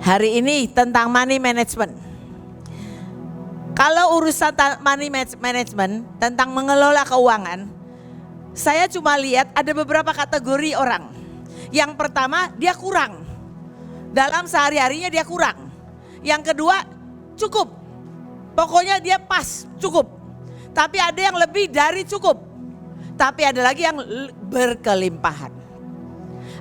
Hari ini tentang money management. Kalau urusan money management, tentang mengelola keuangan, saya cuma lihat ada beberapa kategori orang. Yang pertama, dia kurang. Dalam sehari-harinya dia kurang. Yang kedua, cukup. Pokoknya dia pas, cukup. Tapi ada yang lebih dari cukup. Tapi ada lagi yang berkelimpahan.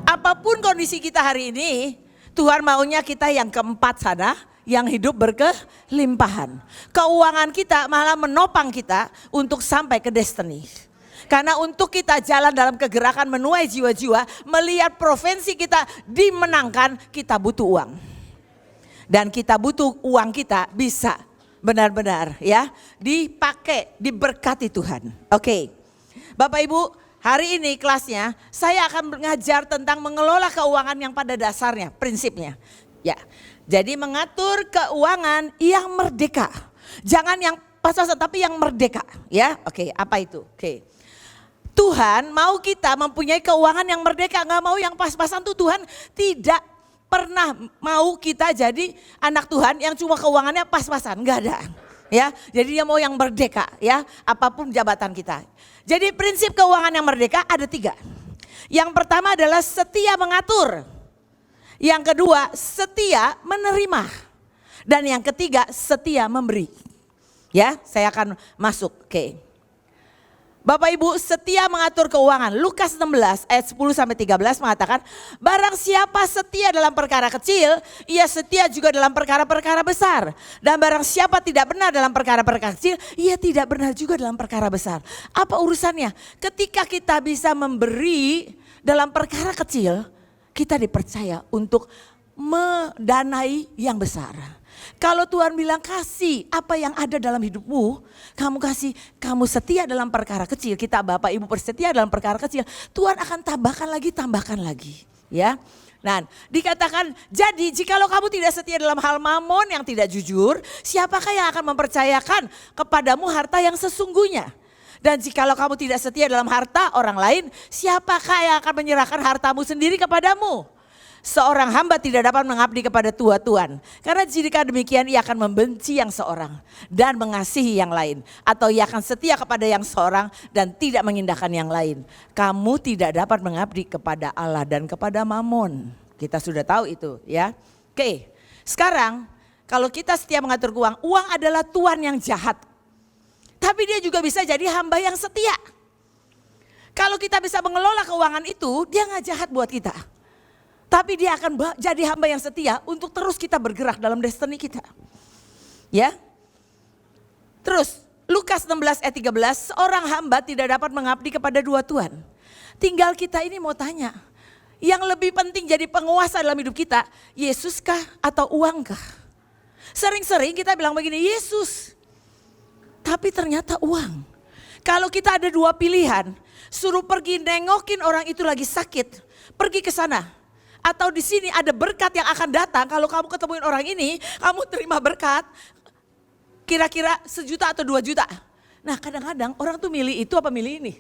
Apapun kondisi kita hari ini, Tuhan maunya kita yang keempat sana, yang hidup berkelimpahan. Keuangan kita malah menopang kita untuk sampai ke destiny. Karena untuk kita jalan dalam kegerakan menuai jiwa-jiwa, melihat provinsi kita dimenangkan, kita butuh uang. Dan kita butuh uang kita bisa benar-benar ya dipakai, diberkati Tuhan. Oke. Bapak Ibu, hari ini kelasnya saya akan mengajar tentang mengelola keuangan yang pada dasarnya, prinsipnya. Ya, jadi mengatur keuangan yang merdeka. Jangan yang pas-pasan tapi yang merdeka ya. Oke, apa itu? Oke. Tuhan mau kita mempunyai keuangan yang merdeka, gak mau yang pas-pasan tuh. Tuhan tidak pernah mau kita jadi anak Tuhan yang cuma keuangannya pas-pasan, gak ada. Ya, jadi dia mau yang merdeka ya, apapun jabatan kita. Jadi prinsip keuangan yang merdeka ada 3. Yang pertama adalah setia mengatur. Yang kedua setia menerima. Dan yang ketiga setia memberi. Ya, saya akan masuk. Oke. Bapak Ibu, setia mengatur keuangan. Lukas 16 ayat 10 sampai 13 mengatakan, barang siapa setia dalam perkara kecil, ia setia juga dalam perkara-perkara besar. Dan barang siapa tidak benar dalam perkara-perkara kecil, ia tidak benar juga dalam perkara besar. Apa urusannya? Ketika kita bisa memberi dalam perkara kecil, kita dipercaya untuk mendanai yang besar. Kalau Tuhan bilang kasih apa yang ada dalam hidupmu, kamu kasih, kamu setia dalam perkara kecil, kita Bapak Ibu bersetia dalam perkara kecil, Tuhan akan tambahkan lagi ya. Nah, dikatakan jadi jikalau kamu tidak setia dalam hal mamon yang tidak jujur, siapakah yang akan mempercayakan kepadamu harta yang sesungguhnya? Dan jikalau kamu tidak setia dalam harta orang lain, siapakah yang akan menyerahkan hartamu sendiri kepadamu? Seorang hamba tidak dapat mengabdi kepada dua tuan. Karena jika demikian ia akan membenci yang seorang dan mengasihi yang lain. Atau ia akan setia kepada yang seorang dan tidak mengindahkan yang lain. Kamu tidak dapat mengabdi kepada Allah dan kepada mamon. Kita sudah tahu itu ya. Oke, sekarang kalau kita setia mengatur uang, uang adalah tuan yang jahat. Tapi dia juga bisa jadi hamba yang setia. Kalau kita bisa mengelola keuangan itu, dia gak jahat buat kita. Tapi dia akan jadi hamba yang setia untuk terus kita bergerak dalam destiny kita. Ya. Terus Lukas 16 ayat 13, seorang hamba tidak dapat mengabdi kepada dua tuan. Tinggal kita ini mau tanya, yang lebih penting jadi penguasa dalam hidup kita, Yesuskah atau uangkah? Sering-sering kita bilang begini, Yesus. Tapi ternyata uang. Kalau kita ada dua pilihan, suruh pergi nengokin orang itu lagi sakit, pergi ke sana. Atau di sini ada berkat yang akan datang, kalau kamu ketemuin orang ini, kamu terima berkat, kira-kira 1 juta atau 2 juta. Nah kadang-kadang orang tuh milih itu apa milih ini.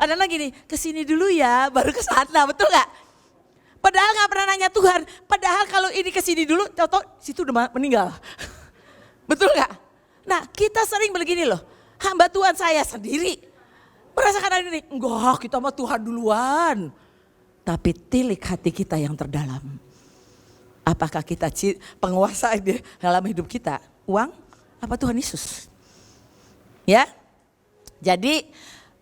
Ada lagi nih, kesini dulu ya, baru ke sana, betul gak? Padahal gak pernah nanya Tuhan, padahal kalau ini kesini dulu, tau-tau situ udah meninggal. Betul gak? Nah kita sering begini loh, hamba Tuhan saya sendiri. Merasakan hari ini, enggak kita sama Tuhan duluan. Tapi tilik hati kita yang terdalam. Apakah kita penguasa di dalam hidup kita? Uang apa Tuhan Yesus? Ya. Jadi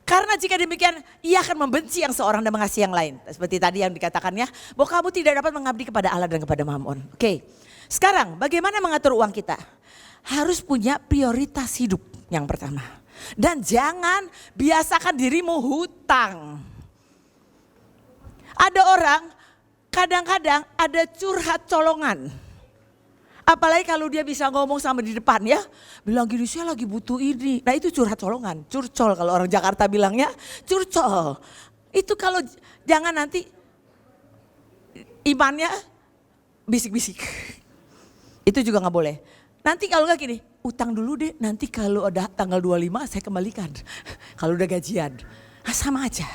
karena jika demikian ia akan membenci yang seorang dan mengasihi yang lain. Seperti tadi yang dikatakannya bahwa kamu tidak dapat mengabdi kepada Allah dan kepada mamon. Oke. Sekarang bagaimana mengatur uang kita? Harus punya prioritas hidup yang pertama. Dan jangan biasakan dirimu hutang. Ada orang kadang-kadang ada curhat colongan. Apalagi kalau dia bisa ngomong sama di depan ya. Bilang gini, saya lagi butuh ini. Nah itu curhat colongan, curcol kalau orang Jakarta bilangnya curcol. Itu kalau jangan nanti imannya bisik-bisik. Itu juga gak boleh. Nanti kalau gak gini, utang dulu deh nanti kalau ada tanggal 25 saya kembalikan. Kalau udah gajian, nah, sama aja.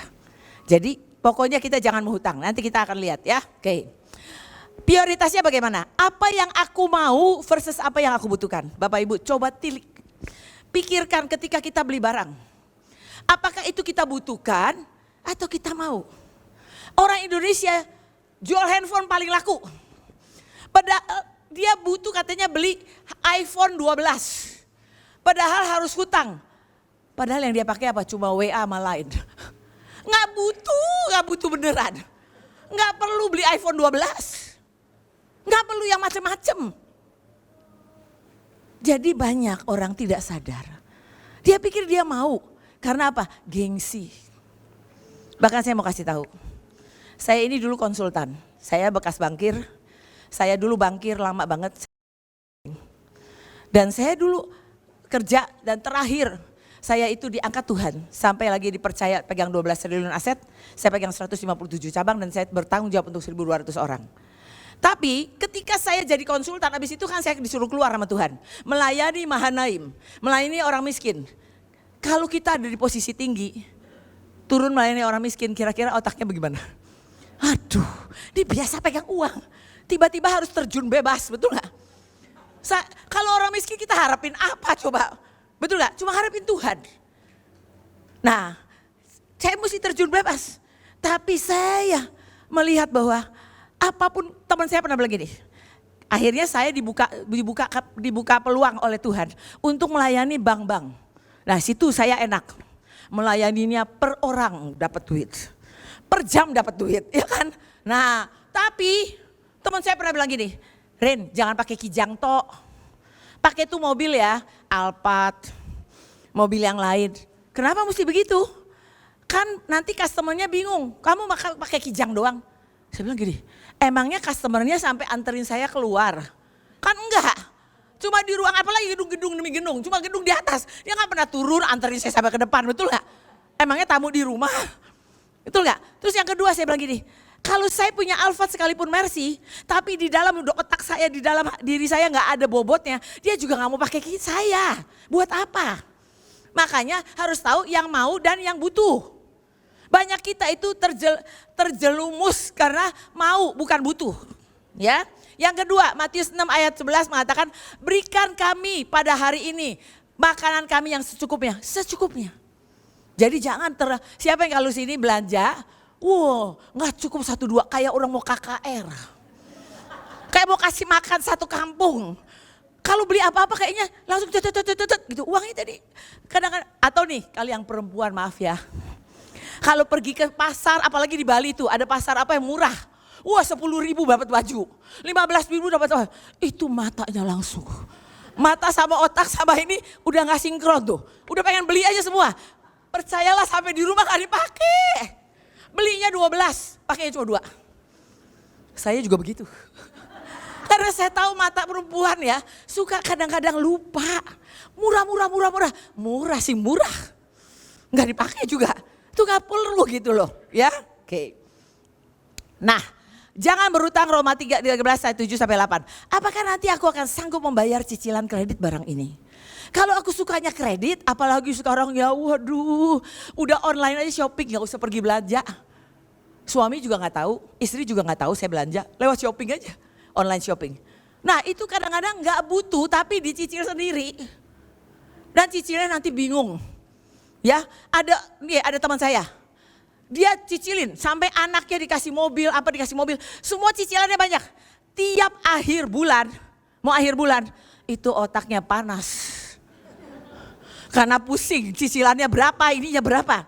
Jadi pokoknya kita jangan menghutang, nanti kita akan lihat ya. Oke. Prioritasnya bagaimana? Apa yang aku mau versus apa yang aku butuhkan. Bapak Ibu coba tilik. Pikirkan ketika kita beli barang. Apakah itu kita butuhkan atau kita mau? Orang Indonesia jual handphone paling laku. Padahal dia butuh katanya beli iPhone 12. Padahal harus hutang. Padahal yang dia pakai apa? Cuma WA sama Line. Nggak butuh beneran. Nggak perlu beli iPhone 12. Nggak perlu yang macam-macam. Jadi banyak orang tidak sadar. Dia pikir dia mau. Karena apa? Gengsi. Bahkan saya mau kasih tahu. Saya ini dulu konsultan. Saya bekas bankir. Saya dulu bankir lama banget. Dan saya dulu kerja dan terakhir saya itu diangkat Tuhan. Sampai lagi dipercaya pegang 12 triliun aset. Saya pegang 157 cabang dan saya bertanggung jawab untuk 1.200 orang. Tapi ketika saya jadi konsultan, habis itu kan saya disuruh keluar sama Tuhan. Melayani Mahanaim, melayani orang miskin. Kalau kita ada di posisi tinggi, turun melayani orang miskin, kira-kira otaknya bagaimana? Aduh, dia biasa pegang uang. Tiba-tiba harus terjun bebas, betul gak? Kalau orang miskin kita harapin apa coba? Betul gak? Cuma harapin Tuhan. Nah, saya mesti terjun bebas. Tapi saya melihat bahwa apapun, teman saya pernah bilang gini, akhirnya saya dibuka peluang oleh Tuhan untuk melayani bank-bank. Nah situ saya enak, melayaninya per orang dapat duit, per jam dapat duit, ya kan? Nah tapi teman saya pernah bilang gini, Ren jangan pakai Kijang tok, pakai tuh mobil ya, Alphard, mobil yang lain. Kenapa mesti begitu? Kan nanti customernya bingung, kamu pakai Kijang doang. Saya bilang gini, emangnya customernya sampai anterin saya keluar? Kan enggak. Cuma di ruang apalagi gedung-gedung demi gedung, cuma gedung di atas. Dia gak pernah turun anterin saya sampai ke depan, betul gak? Emangnya tamu di rumah? Betul gak? Terus yang kedua saya bilang gini, kalau saya punya Alphard sekalipun Mercy, tapi di dalam otak saya, di dalam diri saya gak ada bobotnya, dia juga gak mau pakai saya. Buat apa? Makanya harus tahu yang mau dan yang butuh. Banyak kita itu terjelumus karena mau bukan butuh. Ya. Yang kedua, Matius 6 ayat 11 mengatakan, berikan kami pada hari ini makanan kami yang secukupnya. Secukupnya. Jadi jangan siapa yang kalau sini belanja, nggak cukup 1-2 kayak orang mau KKR. Kayak mau kasih makan satu kampung. Kalau beli apa-apa kayaknya langsung gitu. Uangnya tadi kadang-kadang, atau nih kalian perempuan maaf ya. Kalau pergi ke pasar, apalagi di Bali itu ada pasar apa yang murah. 10.000 dapat baju, 15.000 dapat baju. Itu matanya langsung. Mata sama otak sama ini udah gak sinkron tuh. Udah pengen beli aja semua. Percayalah sampai di rumah gak dipakai. Belinya 12, pakainya cuma 2. Saya juga begitu. Karena saya tahu mata perempuan ya, suka kadang-kadang lupa. Murah. Murah sih murah. Gak dipakai juga. Itu gak perlu gitu loh ya. Oke. Nah, jangan berutang, Roma 13 ayat 7-8. Apakah nanti aku akan sanggup membayar cicilan kredit barang ini? Kalau aku sukanya kredit, apalagi sekarang ya waduh, udah online aja shopping, gak usah pergi belanja. Suami juga gak tahu, istri juga gak tahu saya belanja, lewat shopping aja, online shopping. Nah itu kadang-kadang gak butuh tapi dicicil sendiri. Dan cicilnya nanti bingung. Ya, ada teman saya. Dia cicilin sampai anaknya dikasih mobil, semua cicilannya banyak. Tiap akhir bulan, itu otaknya panas. Karena pusing, cicilannya berapa, ininya berapa.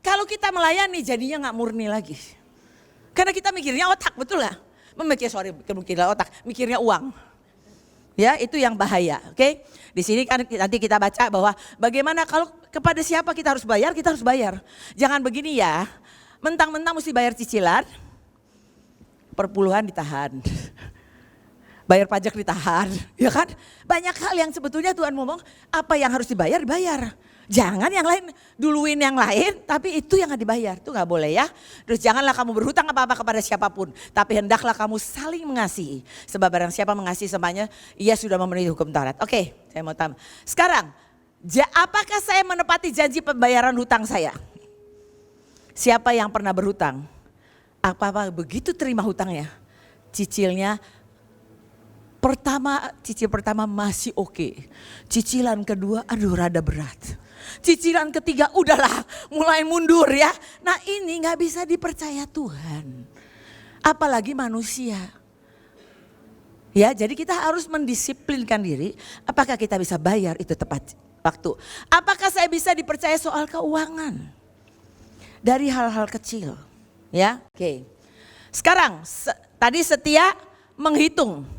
Kalau kita melayani jadinya gak murni lagi. Karena kita mikirnya otak, betul gak? Mikirnya otak, mikirnya uang. Ya, itu yang bahaya, oke? Di sini kan nanti kita baca bahwa bagaimana kalau kepada siapa kita harus bayar. Jangan begini ya, mentang-mentang mesti bayar cicilan, perpuluhan ditahan. Bayar pajak ditahan, ya kan? Banyak hal yang sebetulnya Tuhan ngomong apa yang harus dibayar. Jangan yang lain, duluin yang lain tapi itu yang gak dibayar, itu gak boleh ya. Terus janganlah kamu berhutang apa-apa kepada siapapun, tapi hendaklah kamu saling mengasihi. Sebab barang siapa mengasihi semuanya, ia sudah memenuhi hukum Taurat. Oke, saya mau tambah. Sekarang, apakah saya menepati janji pembayaran hutang saya? Siapa yang pernah berhutang? Apa begitu terima hutangnya? cicilnya cicil pertama masih oke. Cicilan kedua aduh rada berat. Cicilan ketiga udahlah mulai mundur ya. Nah ini gak bisa dipercaya Tuhan. Apalagi manusia. Ya jadi kita harus mendisiplinkan diri. Apakah kita bisa bayar itu tepat waktu. Apakah saya bisa dipercaya soal keuangan. Dari hal-hal kecil. Ya oke. Sekarang tadi setia menghitung.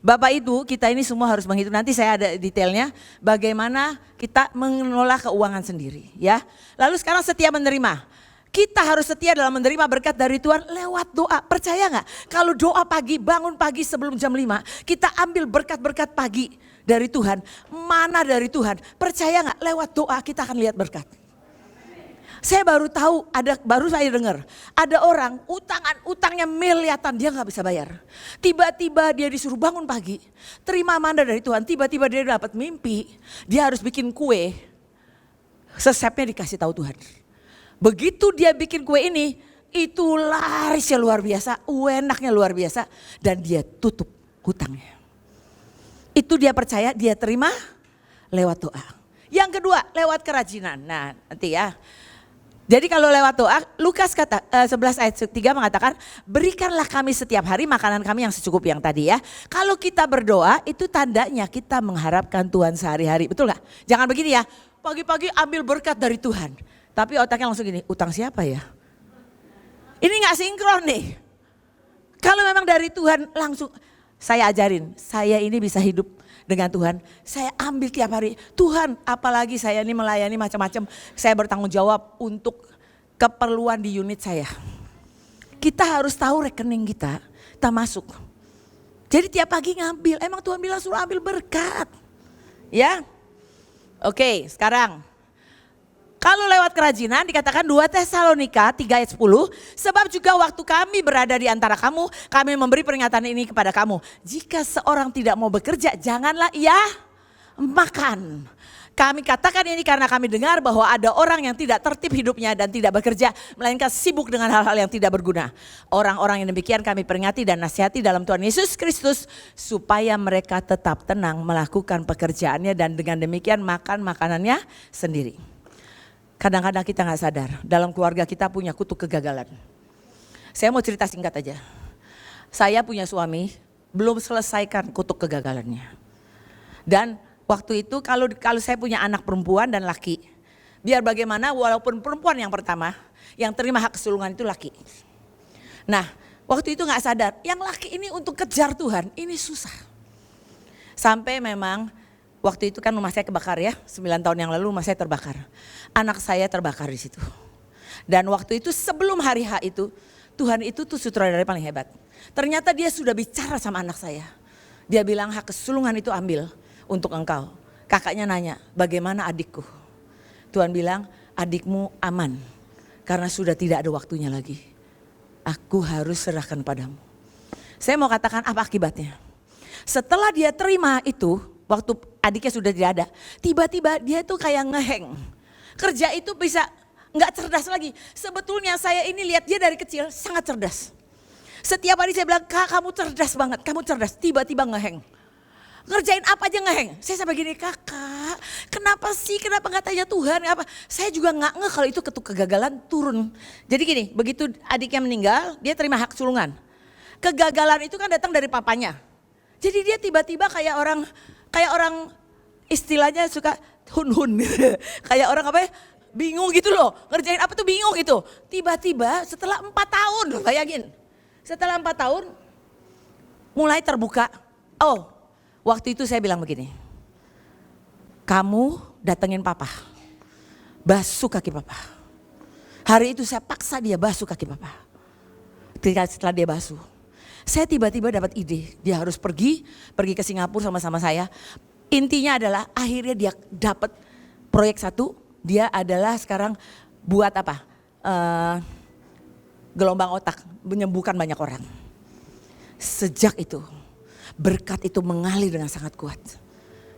Bapak Ibu kita ini semua harus menghitung, nanti saya ada detailnya bagaimana kita mengelola keuangan sendiri ya. Lalu sekarang setia menerima. Kita harus setia dalam menerima berkat dari Tuhan lewat doa. Percaya gak? Kalau doa pagi, bangun pagi sebelum jam 5, kita ambil berkat-berkat pagi dari Tuhan. Mana dari Tuhan? Percaya gak? Lewat doa kita akan lihat berkat. Saya baru tahu, baru saya dengar, ada orang utangnya miliatan dia gak bisa bayar. Tiba-tiba dia disuruh bangun pagi, terima mandat dari Tuhan, tiba-tiba dia dapat mimpi, dia harus bikin kue, resepnya dikasih tahu Tuhan. Begitu dia bikin kue ini, itu larisnya luar biasa, enaknya luar biasa, dan dia tutup hutangnya. Itu dia percaya, dia terima lewat doa. Yang kedua, lewat kerajinan. Nah nanti ya. Jadi kalau lewat doa, Lukas 11 ayat 3 mengatakan, berikanlah kami setiap hari makanan kami yang secukup yang tadi ya. Kalau kita berdoa itu tandanya kita mengharapkan Tuhan sehari-hari, betul gak? Jangan begini ya, pagi-pagi ambil berkat dari Tuhan. Tapi otaknya langsung gini, utang siapa ya? Ini gak sinkron nih. Kalau memang dari Tuhan langsung, saya ajarin, saya ini bisa hidup dengan Tuhan, saya ambil tiap hari. Tuhan, apalagi saya ini melayani macam-macam, saya bertanggung jawab untuk keperluan di unit saya. Kita harus tahu rekening kita masuk. Jadi tiap pagi ngambil, emang Tuhan bilang suruh ambil berkat. Ya, oke sekarang. Kalau lewat kerajinan dikatakan 2 Tesalonika 3 ayat 10. Sebab juga waktu kami berada di antara kamu, kami memberi peringatan ini kepada kamu. Jika seorang tidak mau bekerja, janganlah ia makan. Kami katakan ini karena kami dengar bahwa ada orang yang tidak tertib hidupnya dan tidak bekerja, melainkan sibuk dengan hal-hal yang tidak berguna. Orang-orang yang demikian kami peringati dan nasihati dalam Tuhan Yesus Kristus, supaya mereka tetap tenang melakukan pekerjaannya dan dengan demikian makan makanannya sendiri. Kadang-kadang kita gak sadar, dalam keluarga kita punya kutuk kegagalan. Saya mau cerita singkat aja. Saya punya suami, belum selesaikan kutuk kegagalannya. Dan waktu itu kalau saya punya anak perempuan dan laki, biar bagaimana walaupun perempuan yang pertama, yang terima hak kesulungan itu laki. Nah waktu itu gak sadar, yang laki ini untuk kejar Tuhan, ini susah. Sampai memang waktu itu kan rumah saya kebakar ya, 9 tahun yang lalu rumah saya terbakar. Anak saya terbakar di situ. Dan waktu itu sebelum hari H itu, Tuhan itu tuh sutradara paling hebat. Ternyata dia sudah bicara sama anak saya. Dia bilang hak kesulungan itu ambil untuk engkau. Kakaknya nanya, bagaimana adikku? Tuhan bilang, adikmu aman. Karena sudah tidak ada waktunya lagi. Aku harus serahkan padamu. Saya mau katakan apa akibatnya. Setelah dia terima itu, waktu adiknya sudah tidak ada, tiba-tiba dia tuh kayak ngeheng. Kerja itu bisa gak cerdas lagi. Sebetulnya saya ini lihat dia dari kecil sangat cerdas. Setiap hari saya bilang, Kak kamu cerdas banget, kamu cerdas. Tiba-tiba ngeheng. Ngerjain apa aja ngeheng. Saya sampai gini, kakak kenapa sih, kenapa gak tanya Tuhan apa. Saya juga gak ngeh kalau itu ketuk kegagalan turun. Jadi gini, begitu adiknya meninggal dia terima hak sulungan. Kegagalan itu kan datang dari papanya. Jadi dia tiba-tiba kayak orang istilahnya suka hun-hun. Kayak orang apa ya, bingung gitu loh. Ngerjain apa tuh bingung gitu. Tiba-tiba setelah 4 tahun, bayangin. Setelah 4 tahun mulai terbuka. Oh waktu itu saya bilang begini. Kamu datengin papa. Basuh kaki papa. Hari itu saya paksa dia basuh kaki papa. Setelah dia basuh, saya tiba-tiba dapat ide. Dia harus pergi ke Singapura sama-sama saya. Intinya adalah akhirnya dia dapat proyek 1, dia adalah sekarang buat apa? Gelombang otak, menyembuhkan banyak orang. Sejak itu, berkat itu mengalir dengan sangat kuat.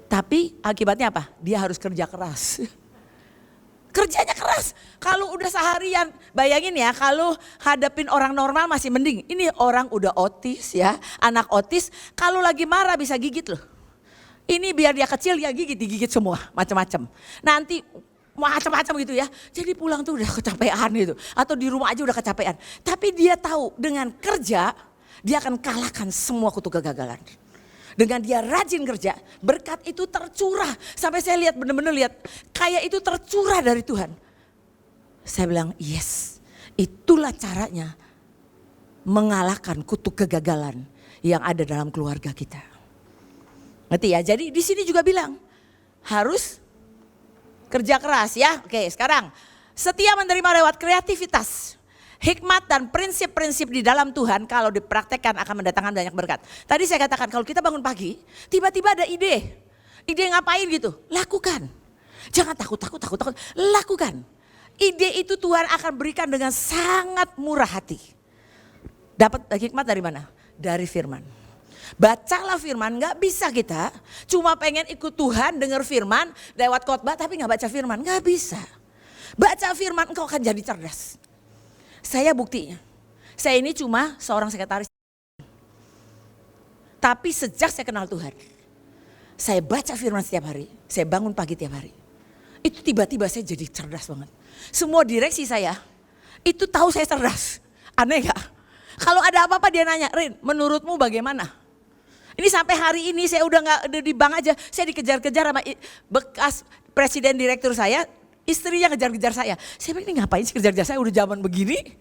Tapi akibatnya apa? Dia harus kerja keras. Kerjanya keras. Kalau udah seharian, bayangin ya, kalau hadapin orang normal masih mending. Ini orang udah otis ya, anak otis. Kalau lagi marah bisa gigit loh. Ini biar dia kecil, dia digigit semua, macam-macam. Nanti macam-macam gitu ya. Jadi pulang tuh udah kecapean gitu. Atau di rumah aja udah kecapean. Tapi dia tahu dengan kerja, dia akan kalahkan semua kutuk kegagalan. Dengan dia rajin kerja, berkat itu tercurah. Sampai saya lihat, benar-benar lihat, kayak itu tercurah dari Tuhan. Saya bilang, yes, itulah caranya mengalahkan kutuk kegagalan yang ada dalam keluarga kita. Ngerti ya? Jadi di sini juga bilang, harus kerja keras ya. Oke, sekarang setia menerima lewat kreativitas. Hikmat dan prinsip-prinsip di dalam Tuhan kalau dipraktekkan akan mendatangkan banyak berkat. Tadi saya katakan kalau kita bangun pagi, tiba-tiba ada ide. Ide ngapain gitu? Lakukan. Jangan takut. Lakukan. Ide itu Tuhan akan berikan dengan sangat murah hati. Dapat hikmat dari mana? Dari firman. Bacalah firman, gak bisa kita cuma pengen ikut Tuhan, dengar firman lewat khotbah tapi gak baca firman. Gak bisa. Baca firman engkau akan jadi cerdas. Saya buktinya, saya ini cuma seorang sekretaris. Tapi sejak saya kenal Tuhan, saya baca firman setiap hari, saya bangun pagi tiap hari. Itu tiba-tiba saya jadi cerdas banget. Semua direksi saya, itu tahu saya cerdas. Aneh gak? Kalau ada apa-apa dia nanya, Rin menurutmu bagaimana? Ini sampai hari ini saya udah gak di bank aja, saya dikejar-kejar sama bekas presiden direktur saya. Istrinya ngejar-ngejar saya. Saya bilang ini ngapain sih kejar-kejar saya udah zaman begini.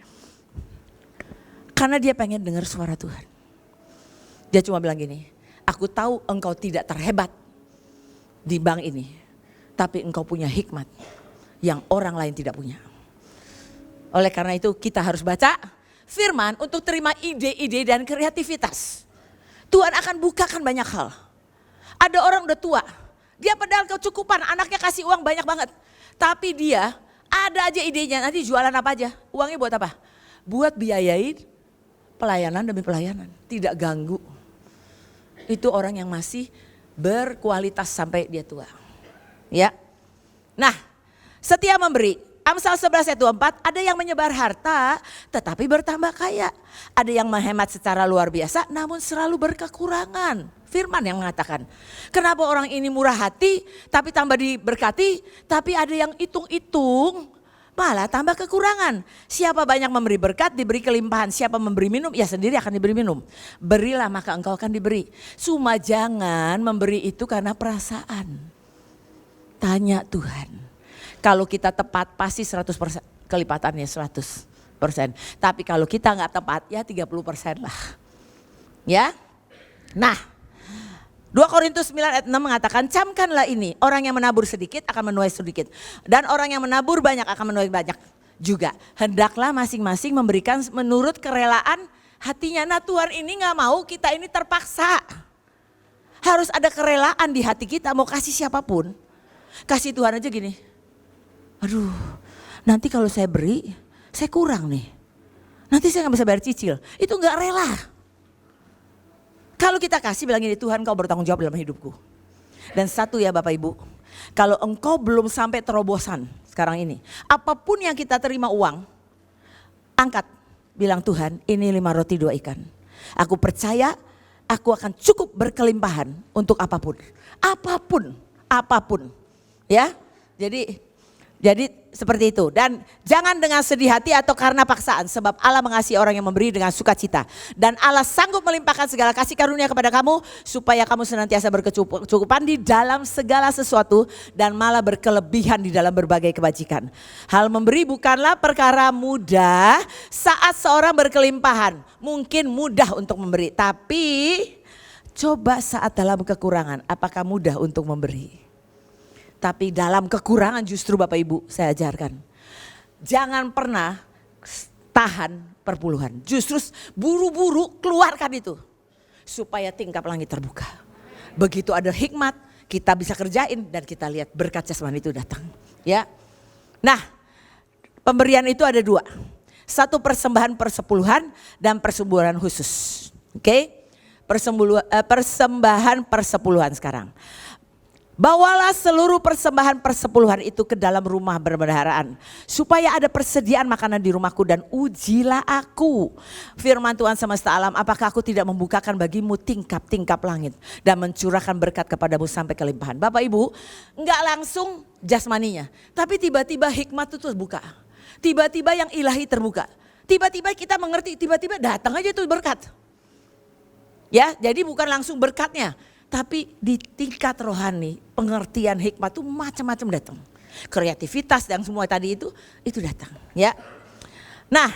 Karena dia pengen dengar suara Tuhan. Dia cuma bilang gini, aku tahu engkau tidak terhebat di bank ini. Tapi engkau punya hikmat yang orang lain tidak punya. Oleh karena itu kita harus baca firman untuk terima ide-ide dan kreativitas. Tuhan akan bukakan banyak hal. Ada orang udah tua, dia pedal kecukupan, anaknya kasih uang banyak banget. Tapi dia ada aja idenya, nanti jualan apa aja, uangnya buat apa? Buat biayain pelayanan demi pelayanan, tidak ganggu. Itu orang yang masih berkualitas sampai dia tua. Ya. Nah, setia memberi. Amsal 11 ayat 24, ada yang menyebar harta tetapi bertambah kaya. Ada yang menghemat secara luar biasa namun selalu berkekurangan. Firman yang mengatakan, kenapa orang ini murah hati tapi tambah diberkati, tapi ada yang hitung-hitung malah tambah kekurangan. Siapa banyak memberi berkat diberi kelimpahan, siapa memberi minum ya sendiri akan diberi minum. Berilah maka engkau akan diberi. Cuma jangan memberi itu karena perasaan. Tanya Tuhan. Kalau kita tepat pasti 100% kelipatannya 100%. Tapi kalau kita nggak tepat ya 30% lah. Ya. Nah, 2 Korintus 9 ayat 6 mengatakan, camkanlah ini, orang yang menabur sedikit akan menuai sedikit. Dan orang yang menabur banyak akan menuai banyak juga. Hendaklah masing-masing memberikan menurut kerelaan hatinya. Nah Tuhan ini gak mau kita ini terpaksa. Harus ada kerelaan di hati kita, mau kasih siapapun. Kasih Tuhan aja gini, aduh nanti kalau saya beri, saya kurang nih. Nanti saya gak bisa bayar cicil, itu gak rela. Kalau kita kasih bilang ini, Tuhan kau bertanggung jawab dalam hidupku. Dan satu ya Bapak Ibu, kalau engkau belum sampai terobosan sekarang ini, apapun yang kita terima uang, angkat, bilang Tuhan ini 5 roti 2 ikan. Aku percaya aku akan cukup berkelimpahan untuk apapun. Apapun. Ya, jadi seperti itu. Dan jangan dengan sedih hati atau karena paksaan. Sebab Allah mengasihi orang yang memberi dengan sukacita. Dan Allah sanggup melimpahkan segala kasih karunia kepada kamu. Supaya kamu senantiasa berkecukupan di dalam segala sesuatu. Dan malah berkelebihan di dalam berbagai kebajikan. Hal memberi bukanlah perkara mudah saat seorang berkelimpahan. Mungkin mudah untuk memberi. Tapi coba saat dalam kekurangan. Apakah mudah untuk memberi? Tapi dalam kekurangan justru Bapak Ibu saya ajarkan. Jangan pernah tahan perpuluhan. Justru buru-buru keluarkan itu. Supaya tingkap langit terbuka. Begitu ada hikmat kita bisa kerjain dan kita lihat berkat jasmani itu datang. Ya. Nah pemberian itu ada 2. Satu persembahan persepuluhan dan persembahan khusus. Oke. Persembahan persepuluhan sekarang. Bawalah seluruh persembahan persepuluhan itu ke dalam rumah berbendaharaan, supaya ada persediaan makanan di rumahku, dan ujilah aku. Firman Tuhan semesta alam, apakah aku tidak membukakan bagimu tingkap-tingkap langit dan mencurahkan berkat kepadamu sampai kelimpahan. Bapak Ibu, enggak langsung jasmaninya, tapi tiba-tiba hikmat itu terbuka. Tiba-tiba yang ilahi terbuka. Tiba-tiba kita mengerti, tiba-tiba datang aja tuh berkat. Ya, jadi bukan langsung berkatnya, tapi di tingkat rohani, pengertian hikmat itu macam-macam datang. Kreativitas dan semua tadi itu datang, ya. Nah,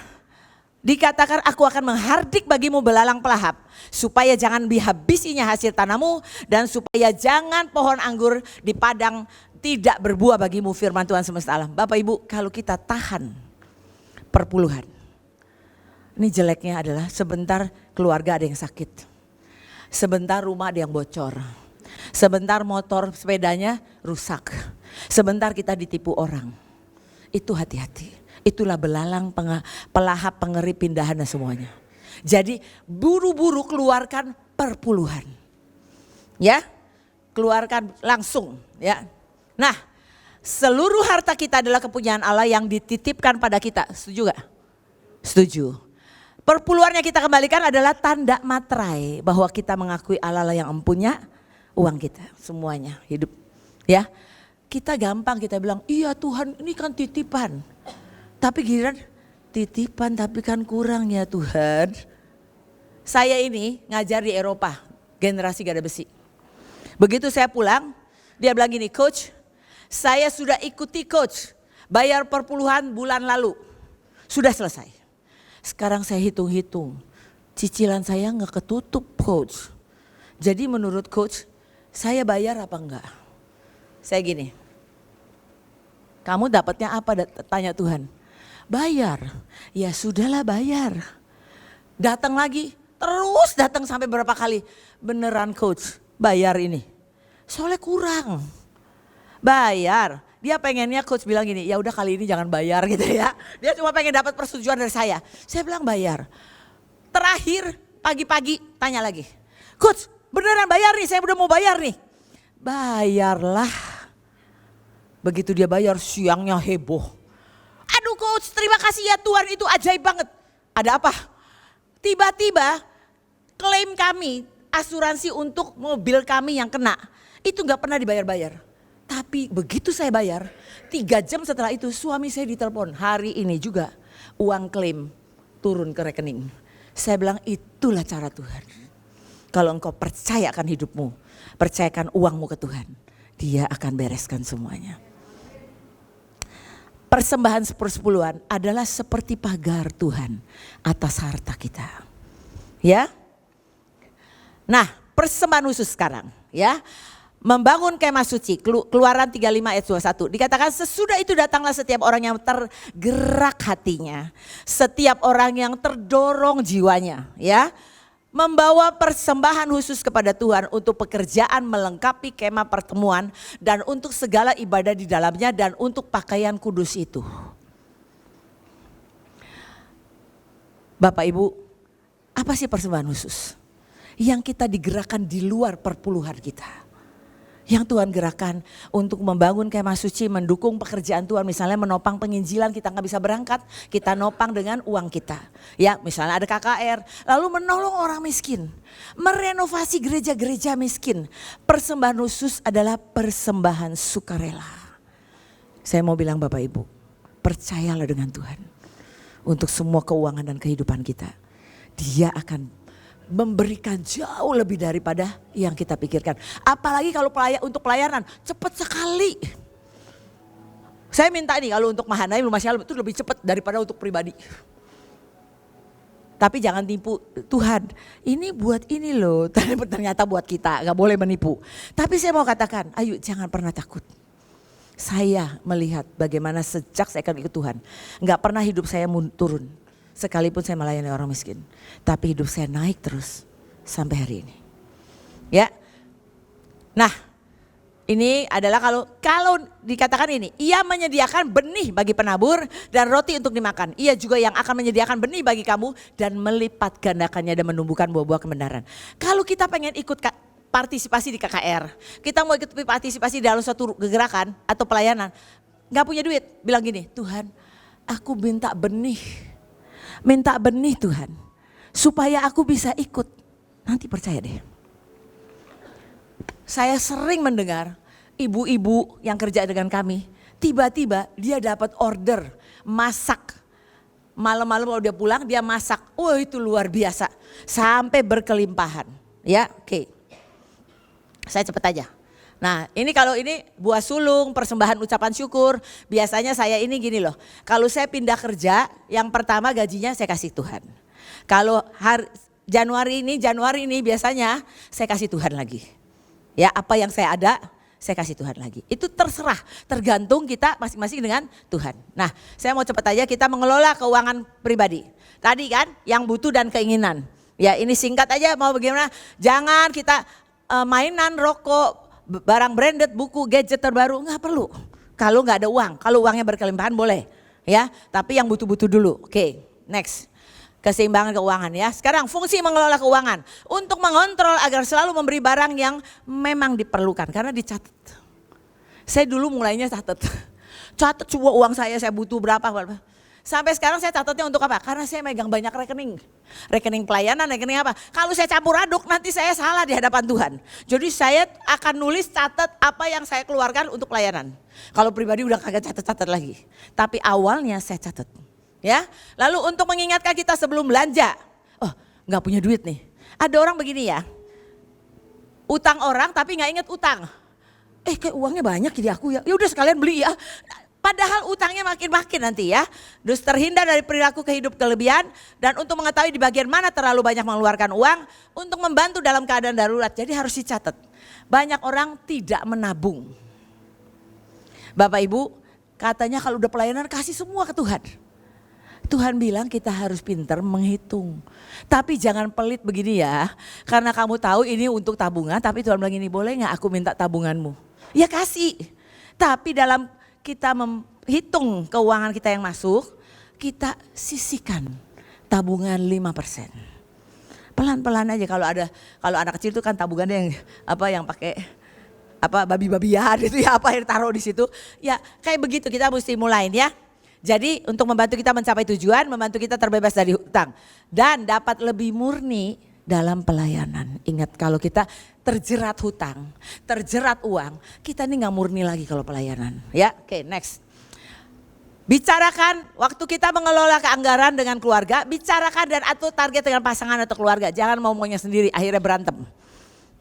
dikatakan aku akan menghardik bagimu belalang pelahap, supaya jangan dihabisinya hasil tanahmu, dan supaya jangan pohon anggur di padang tidak berbuah bagimu, firman Tuhan semesta alam. Bapak Ibu, kalau kita tahan perpuluhan, ini jeleknya adalah sebentar keluarga ada yang sakit. Sebentar rumah ada yang bocor, sebentar motor sepedanya rusak, sebentar kita ditipu orang. Itu hati-hati, itulah belalang pelahap, pengeri, pindahan dan semuanya. Jadi buru-buru keluarkan perpuluhan, ya, keluarkan langsung, ya. Nah, seluruh harta kita adalah kepunyaan Allah yang dititipkan pada kita, setuju gak? Setuju. Perpuluhannya kita kembalikan adalah tanda materai bahwa kita mengakui Allah lah yang empunya uang kita semuanya hidup, ya. Kita gampang kita bilang, iya Tuhan ini kan titipan, tapi giliran titipan tapi kan kurang ya Tuhan. Saya ini ngajar di Eropa, generasi gada besi. Begitu saya pulang, dia bilang gini, coach, saya sudah ikuti coach bayar perpuluhan bulan lalu, sudah selesai. Sekarang saya hitung-hitung, cicilan saya nggak ketutup coach. Jadi menurut coach, saya bayar apa enggak? Saya gini, kamu dapatnya apa? Tanya Tuhan. Bayar, ya sudahlah bayar. Datang lagi, terus datang sampai berapa kali. Beneran coach, bayar ini. Soalnya kurang. Bayar. Dia pengennya coach bilang gini, ya udah kali ini jangan bayar gitu ya. Dia cuma pengen dapat persetujuan dari saya. Saya bilang bayar. Terakhir pagi-pagi tanya lagi, coach beneran bayar nih, saya udah mau bayar nih. Bayarlah. Begitu dia bayar siangnya heboh. Aduh coach terima kasih ya Tuhan, itu ajaib banget. Ada apa? Tiba-tiba klaim kami, asuransi untuk mobil kami yang kena, itu gak pernah dibayar-bayar. Tapi begitu saya bayar, 3 jam setelah itu suami saya ditelepon, hari ini juga uang klaim turun ke rekening. Saya bilang itulah cara Tuhan. Kalau engkau percayakan hidupmu, percayakan uangmu ke Tuhan, Dia akan bereskan semuanya. Persembahan sepersepuluhan adalah seperti pagar Tuhan atas harta kita. Ya. Nah, persembahan khusus sekarang, ya. Membangun kemah suci, Keluaran 35 ayat 21. Dikatakan sesudah itu datanglah setiap orang yang tergerak hatinya, setiap orang yang terdorong jiwanya, ya, membawa persembahan khusus kepada Tuhan untuk pekerjaan melengkapi kemah pertemuan dan untuk segala ibadah di dalamnya dan untuk pakaian kudus itu. Bapak Ibu, apa sih persembahan khusus? Yang kita digerakkan di luar perpuluhan kita. Yang Tuhan gerakan untuk membangun kemah suci, mendukung pekerjaan Tuhan. Misalnya menopang penginjilan, kita nggak bisa berangkat, kita nopang dengan uang kita. Ya, misalnya ada KKR, lalu menolong orang miskin, merenovasi gereja-gereja miskin. Persembahan khusus adalah persembahan sukarela. Saya mau bilang Bapak Ibu, percayalah dengan Tuhan untuk semua keuangan dan kehidupan kita. Dia akan memberikan jauh lebih daripada yang kita pikirkan. Apalagi kalau untuk pelayanan cepat sekali. Saya minta nih kalau untuk Mahanaim Rumah Shalom itu lebih cepat daripada untuk pribadi. Tapi jangan tipu Tuhan. Ini buat ini loh, ternyata buat kita, gak boleh menipu. Tapi saya mau katakan, ayo jangan pernah takut. Saya melihat bagaimana sejak saya akan ikut Tuhan, gak pernah hidup saya turun. Sekalipun saya melayani orang miskin, tapi hidup saya naik terus sampai hari ini. Ya, nah ini adalah kalau dikatakan ini, ia menyediakan benih bagi penabur dan roti untuk dimakan. Ia juga yang akan menyediakan benih bagi kamu dan melipat gandakannya dan menumbuhkan buah-buah kebenaran. Kalau kita pengen ikut partisipasi di KKR. Kita mau ikut partisipasi dalam suatu gerakan atau pelayanan. Gak punya duit, bilang gini, Tuhan aku minta benih Tuhan. Supaya aku bisa ikut. Nanti percaya deh. Saya sering mendengar ibu-ibu yang kerja dengan kami. Tiba-tiba dia dapat order masak. Malam-malam kalau dia pulang dia masak. Oh itu luar biasa. Sampai berkelimpahan. Ya oke. Saya cepet aja. Nah ini kalau ini buah sulung, persembahan ucapan syukur. Biasanya saya ini gini loh. Kalau saya pindah kerja yang pertama gajinya saya kasih Tuhan. Kalau Januari ini biasanya saya kasih Tuhan lagi. Ya apa yang saya ada saya kasih Tuhan lagi. Itu terserah, tergantung kita masing-masing dengan Tuhan. Nah saya mau cepat aja kita mengelola keuangan pribadi. Tadi kan yang butuh dan keinginan. Ya ini singkat aja mau bagaimana. Jangan kita mainan, rokok, barang branded, buku, gadget terbaru. Nggak perlu. Kalau nggak ada uang, kalau uangnya berkelimpahan boleh. Ya, tapi yang butuh-butuh dulu. Oke, next. Keseimbangan keuangan ya. Sekarang fungsi mengelola keuangan. Untuk mengontrol agar selalu memberi barang yang memang diperlukan. Karena dicatat. Saya dulu mulainya catat. Catat semua uang saya butuh berapa. Sampai sekarang saya catatnya untuk apa? Karena saya megang banyak rekening. Rekening pelayanan, rekening apa. Kalau saya campur aduk nanti saya salah di hadapan Tuhan. Jadi saya akan nulis catat apa yang saya keluarkan untuk pelayanan. Kalau pribadi udah kagak catat-catat lagi. Tapi awalnya saya catat. Ya, lalu untuk mengingatkan kita sebelum belanja, oh nggak punya duit nih. Ada orang begini ya, utang orang tapi nggak inget utang. Kayak uangnya banyak jadi aku ya udah sekalian beli ya. Padahal utangnya makin-makin nanti ya. Terus terhindar dari perilaku kehidup kelebihan dan untuk mengetahui di bagian mana terlalu banyak mengeluarkan uang untuk membantu dalam keadaan darurat. Jadi harus dicatat. Banyak orang tidak menabung. Bapak Ibu, katanya kalau udah pelayanan kasih semua ke Tuhan. Tuhan bilang kita harus pintar menghitung. Tapi jangan pelit begini ya. Karena kamu tahu ini untuk tabungan. Tapi Tuhan bilang ini boleh gak aku minta tabunganmu? Ya kasih. Tapi dalam kita menghitung keuangan kita yang masuk. Kita sisihkan tabungan 5%. Pelan-pelan aja kalau anak kecil itu kan tabungannya yang pakai babi-babian itu ya apa yang taruh di situ. Ya kayak begitu kita mesti mulai ya. Jadi untuk membantu kita mencapai tujuan, membantu kita terbebas dari hutang. Dan dapat lebih murni dalam pelayanan. Ingat kalau kita terjerat hutang, terjerat uang, kita ini gak murni lagi kalau pelayanan. Ya, oke, next. Bicarakan waktu kita mengelola keanggaran dengan keluarga, bicarakan dan atur target dengan pasangan atau keluarga. Jangan mau-maunya sendiri, akhirnya berantem.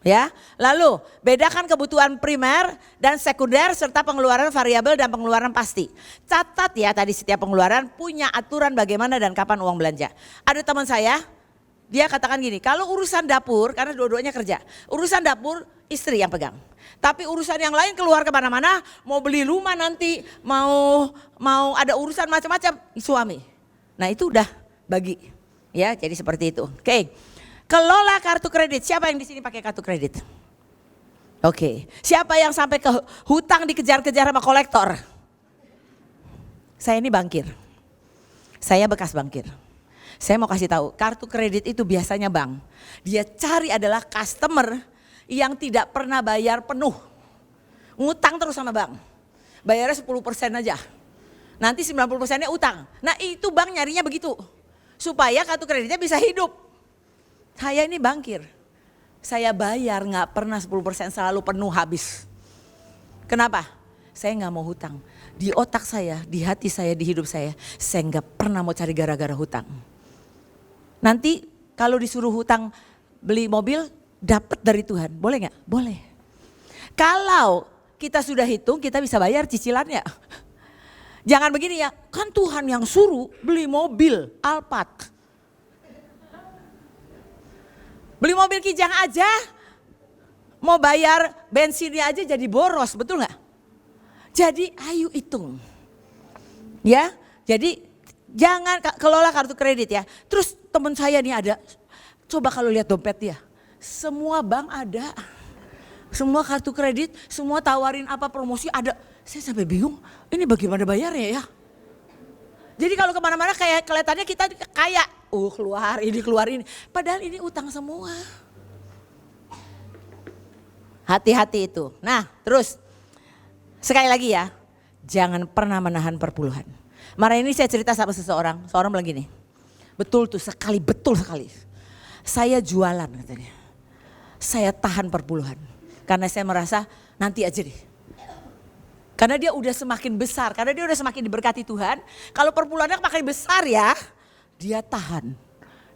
Ya, lalu bedakan kebutuhan primer dan sekunder serta pengeluaran variabel dan pengeluaran pasti. Catat ya tadi setiap pengeluaran punya aturan bagaimana dan kapan uang belanja. Ada teman saya, dia katakan gini, kalau urusan dapur karena dua-duanya kerja, urusan dapur istri yang pegang. Tapi urusan yang lain keluar kemana-mana, mau beli rumah nanti, mau ada urusan macam-macam suami. Nah itu udah bagi, ya jadi seperti itu. Oke. Kelola kartu kredit. Siapa yang di sini pakai kartu kredit? Oke. Siapa yang sampai ke hutang dikejar-kejar sama kolektor? Saya ini bankir. Saya bekas bankir. Saya mau kasih tahu, kartu kredit itu biasanya bank. Dia cari adalah customer yang tidak pernah bayar penuh. Ngutang terus sama bank. Bayarnya 10% aja. Nanti 90%-nya utang. Nah itu bank nyarinya begitu. Supaya kartu kreditnya bisa hidup. Saya ini bankir, saya bayar gak pernah 10% selalu penuh habis. Kenapa? Saya gak mau hutang. Di otak saya, di hati saya, di hidup saya gak pernah mau cari gara-gara hutang. Nanti kalau disuruh hutang beli mobil, dapat dari Tuhan, boleh gak? Boleh. Kalau kita sudah hitung, kita bisa bayar cicilannya. Jangan begini ya, kan Tuhan yang suruh beli mobil Alphard. Beli mobil Kijang aja, mau bayar bensinnya aja jadi boros, betul gak? Jadi ayo hitung. Ya, jadi jangan kelola kartu kredit ya. Terus teman saya nih ada, coba kalau lihat dompet dia. Semua bank ada, semua kartu kredit, semua tawarin apa promosi ada. Saya sampai bingung, ini bagaimana bayarnya ya? Jadi kalau kemana-mana kayak kelihatannya kita kaya. Keluar ini. Padahal ini utang semua. Hati-hati itu. Nah terus sekali lagi ya, jangan pernah menahan perpuluhan. Kemarin ini saya cerita sama seorang bilang gini, betul tuh sekali, betul sekali. Saya jualan katanya, saya tahan perpuluhan. Karena saya merasa nanti aja deh. Karena dia udah semakin besar, karena dia udah semakin diberkati Tuhan. Kalau perpuluhannya makin besar ya, dia tahan.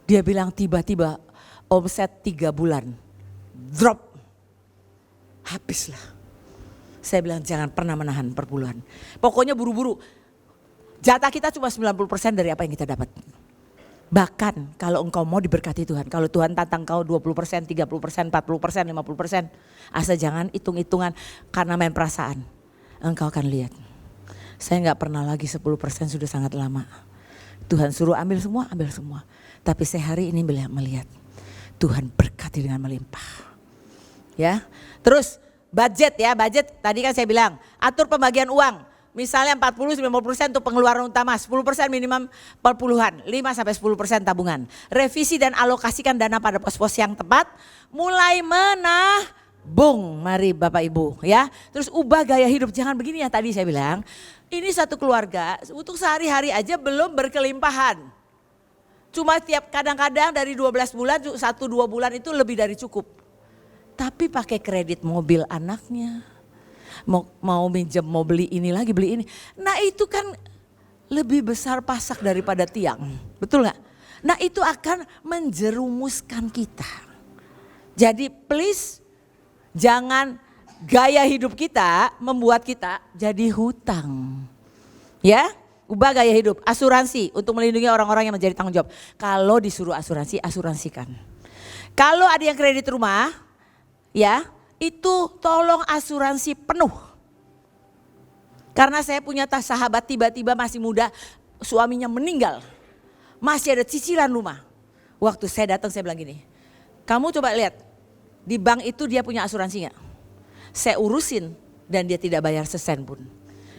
Dia bilang tiba-tiba omset 3 bulan, drop, habislah. Saya bilang jangan pernah menahan perpuluhan. Pokoknya buru-buru. Jatah kita cuma 90% dari apa yang kita dapat. Bahkan kalau engkau mau diberkati Tuhan. Kalau Tuhan tantang kau 20%, 30%, 40%, 50%. Asal jangan hitung-hitungan karena main perasaan. Engkau akan lihat. Saya gak pernah lagi 10% sudah sangat lama. Tuhan suruh ambil semua. Tapi saya hari ini melihat. Tuhan berkati dengan melimpah. Ya, terus budget ya, budget tadi kan saya bilang atur pembagian uang. Misalnya 40-50% untuk pengeluaran utama, 10% minimum perpuluhan, 5-10% tabungan. Revisi dan alokasikan dana pada pos-pos yang tepat, mulai menabung. Mari Bapak Ibu ya. Terus ubah gaya hidup, jangan begini yang tadi saya bilang. Ini satu keluarga untuk sehari-hari aja belum berkelimpahan. Cuma tiap kadang-kadang dari 12 bulan, 1-2 bulan itu lebih dari cukup. Tapi pakai kredit mobil anaknya, mau minjem, mau beli ini lagi, beli ini. Nah itu kan lebih besar pasak daripada tiang, betul gak? Nah itu akan menjerumuskan kita. Jadi please jangan gaya hidup kita membuat kita jadi hutang. Ya, ubah gaya hidup, asuransi untuk melindungi orang-orang yang menjadi tanggung jawab. Kalau disuruh asuransi, asuransikan. Kalau ada yang kredit rumah, ya, itu tolong asuransi penuh. Karena saya punya sahabat tiba-tiba masih muda, suaminya meninggal. Masih ada cicilan rumah. Waktu saya datang saya bilang gini, kamu coba lihat, di bank itu dia punya asuransi gak? Saya urusin dan dia tidak bayar sesen pun.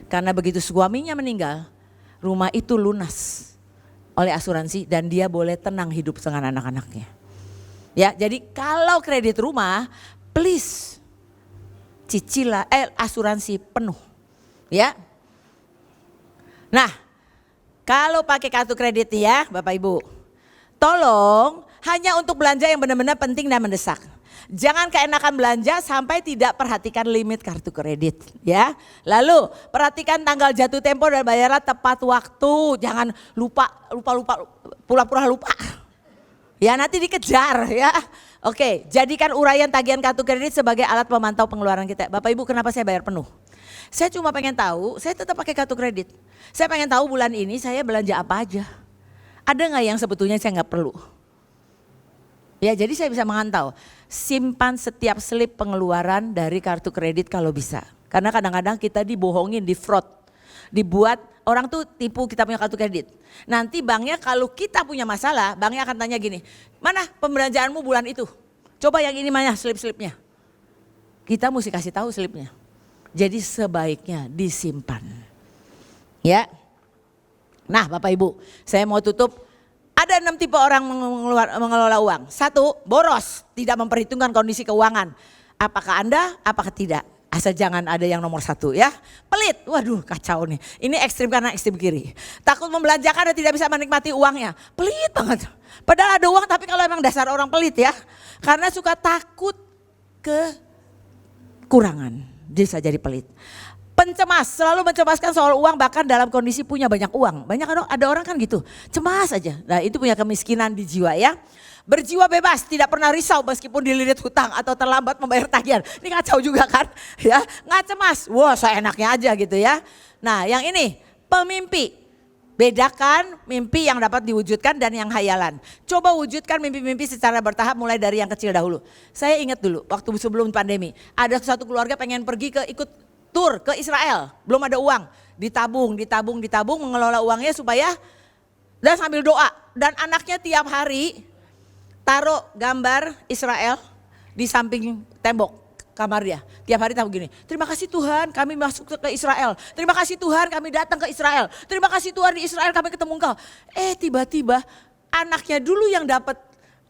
Karena begitu suaminya meninggal, rumah itu lunas oleh asuransi dan dia boleh tenang hidup dengan anak-anaknya. Ya, jadi kalau kredit rumah, please cicilah asuransi penuh ya. Nah kalau pakai kartu kredit ya Bapak Ibu, tolong hanya untuk belanja yang benar-benar penting dan mendesak. Jangan keenakan belanja sampai tidak perhatikan limit kartu kredit ya. Lalu perhatikan tanggal jatuh tempo dan bayarlah tepat waktu. Jangan pura-pura lupa. Ya nanti dikejar ya. Oke, jadikan uraian tagihan kartu kredit sebagai alat memantau pengeluaran kita. Bapak Ibu kenapa saya bayar penuh? Saya cuma pengen tahu, saya tetap pakai kartu kredit. Saya pengen tahu bulan ini saya belanja apa aja. Ada gak yang sebetulnya saya gak perlu? Ya jadi saya bisa memantau. Simpan setiap slip pengeluaran dari kartu kredit kalau bisa. Karena kadang-kadang kita dibohongin, di fraud. Dibuat orang tuh tipu kita punya kartu kredit. Nanti banknya kalau kita punya masalah, banknya akan tanya gini, mana pembelanjaanmu bulan itu? Coba yang ini mana slip-slipnya? Kita mesti kasih tahu slipnya. Jadi sebaiknya disimpan. Ya. Nah Bapak Ibu, saya mau tutup. Ada 6 tipe orang mengelola uang. 1, boros, tidak memperhitungkan kondisi keuangan. Apakah Anda, apakah tidak? Asal jangan ada yang nomor 1 ya. Pelit, waduh kacau nih. Ini ekstrim kanan, ekstrim kiri. Takut membelanjakan dan tidak bisa menikmati uangnya. Pelit banget. Padahal ada uang tapi kalau emang dasar orang pelit ya. Karena suka takut kekurangan, bisa jadi pelit. Pencemas, selalu mencemaskan soal uang bahkan dalam kondisi punya banyak uang. Banyak ada orang kan gitu, cemas aja. Nah itu punya kemiskinan di jiwa ya. Berjiwa bebas, tidak pernah risau meskipun dililit hutang atau terlambat membayar tagihan. Ini kacau juga kan ya, nggak cemas. Wah seenaknya aja gitu ya. Nah yang ini, pemimpi. Bedakan mimpi yang dapat diwujudkan dan yang hayalan. Coba wujudkan mimpi-mimpi secara bertahap mulai dari yang kecil dahulu. Saya ingat dulu waktu sebelum pandemi, ada satu keluarga pengen pergi ikut tur ke Israel, belum ada uang, ditabung, mengelola uangnya supaya dan sambil doa. Dan anaknya tiap hari taruh gambar Israel di samping tembok kamar dia. Tiap hari tahu gini, terima kasih Tuhan kami masuk ke Israel, terima kasih Tuhan kami datang ke Israel, terima kasih Tuhan di Israel kami ketemu engkau. Tiba-tiba anaknya dulu yang dapat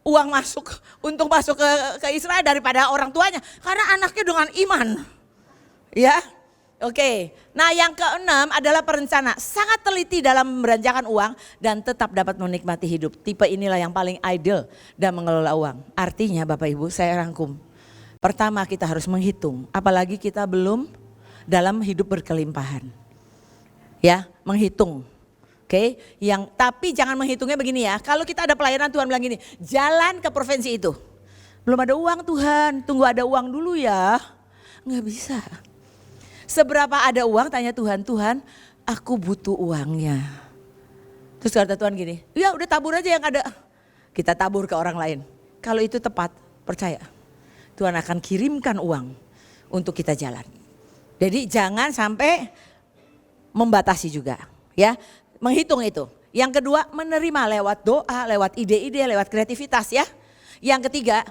uang masuk, untung masuk ke Israel daripada orang tuanya. Karena anaknya dengan iman. Ya, oke. Nah yang keenam adalah perencana. Sangat teliti dalam membelanjakan uang dan tetap dapat menikmati hidup. Tipe inilah yang paling ideal dan mengelola uang. Artinya Bapak Ibu, saya rangkum. Pertama kita harus menghitung, apalagi kita belum dalam hidup berkelimpahan. Ya, menghitung. Oke, tapi jangan menghitungnya begini ya. Kalau kita ada pelayanan Tuhan bilang gini, jalan ke provinsi itu. Belum ada uang Tuhan, tunggu ada uang dulu ya. Nggak bisa. Seberapa ada uang tanya Tuhan, Tuhan aku butuh uangnya. Terus kata Tuhan gini, ya udah tabur aja yang ada. Kita tabur ke orang lain. Kalau itu tepat, percaya. Tuhan akan kirimkan uang untuk kita jalan. Jadi jangan sampai membatasi juga. Ya, menghitung itu. Yang kedua menerima lewat doa, lewat ide-ide, lewat kreativitas ya. Yang ketiga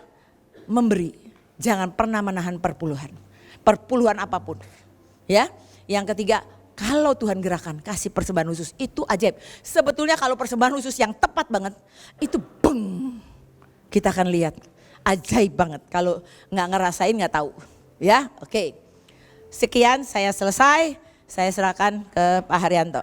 memberi. Jangan pernah menahan perpuluhan. Perpuluhan apapun. Ya, yang ketiga kalau Tuhan gerakan kasih persembahan khusus itu ajaib. Sebetulnya kalau persembahan khusus yang tepat banget itu beng, kita akan lihat ajaib banget. Kalau nggak ngerasain nggak tahu. Ya, oke. Sekian saya selesai. Saya serahkan ke Pak Haryanto.